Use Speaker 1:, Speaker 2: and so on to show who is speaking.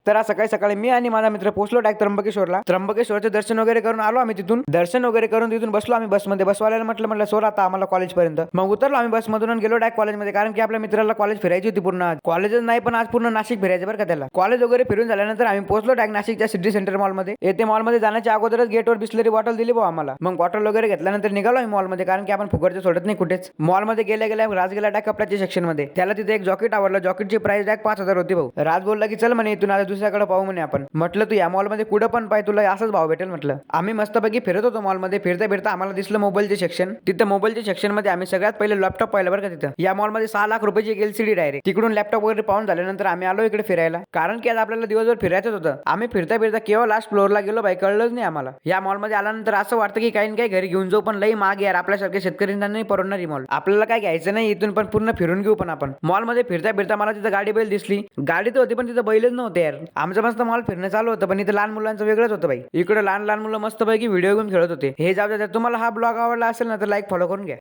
Speaker 1: तर सकाळी सकाळी मी आणि माझा मित्र पोहोचलो डायरेक्ट त्र्यंबकेश्वरला. त्र्यंबकेश्वरचे दर्शन वगैरे करून आलो आम्ही तिथून. दर्शन वगैरे करून तिथून बसलो आम्ही बसमध्ये. बसवाल्याला म्हटलं सोड आता आम्हाला कॉलेज पर्यंत. मग उतरलो आम्ही बसमधून आणि गेलो डायरेक्ट कॉलेजमध्ये, कारण की आपल्या मित्राला कॉलेज फिरायची होती पूर्ण. कॉलेजच नाही पण आज पूर्ण नाशिक फिरायचं बरं का त्याला. कॉलेज वगैरे फिरून झाल्यानंतर आम्ही पोहोचलो डायरेक्ट नाशिकच्या सिटी सेंटर मॉलमध्ये. येथे मॉलमध्ये जाण्याच्या अगोदरच गेटवर बिस्लरी बॉटल दिली भाऊ आम्हाला. मग बॉटल वगैरे घेतल्यानंतर निघालो आम्ही मॉलमध्ये, कारण की आपण फुकटचे सोडत नाही कुठेच. मॉलमध्ये गेल्या गेल्या राज गेला डायरेक्ट कपड्याच्या सेक्शन मध्ये. त्याला तिथे एक जॉकेट आवडलं. जॉकेटची प्राइस डायरेक्ट 5,000 होती भाऊ. राज बोलला की चल म्हणे इथून आता दुसऱ्याकडे पाहू म्हणे आपण. म्हटलं तू या मॉलमध्ये कुठं पण पाय तुला असंच भाव भेटेल म्हटलं. आम्ही मस्तपैकी फिरत होतो मॉलमध्ये. फिरता फिरता आम्हाला दिसलं मोबाईलचे सेक्शन. तिथं मोबाईलच्या सेक्शन मध्ये आम्ही सगळ्यात पहिले लॅपटॉप पाहिलं बरं का तिथं. या मॉलमध्ये 6 लाख रुपयाची एक LCD डायरेक्ट. तिकडून लॅपटॉप वगैरे पाहून झाल्यानंतर आम्ही आलो इकडे फिरायला, कारण की आज आपल्याला दिवसभर फिरायचं होतं. आम्ही फिरता फिरता केव्हा लास्ट फ्लोअरला गेलो बाई कळलंच नाही आम्हाला. या मॉलमध्ये आल्यानंतर असं वाटतं की काही काही घरी घेऊन जाऊ, पण लई महाग यार, आपल्यासारख्या शेतकऱ्यांना नाही परवडणार ही मॉल. आपल्याला काय घ्यायचं नाही इथून, पण पूर्ण फिरून घेऊ. पण आपण मॉलमध्ये फिरता फिरता मला तिथं गाडी बैल दिसली. गाडी तर होती पण तिथं बैलच नव्हते यार. आमचं मस्त मॉल फिरणं चालू होतं, पण इथं लहान मुलांचं वेगळंच होतं बाई. इकडे लहान लहान मुलं मस्तपैकी व्हिडिओ गेम खेळत होते. हे जाऊ द्या. तुम्हाला हा ब्लॉग आवडला असेल ना तर लाईक फॉलो करून घ्या.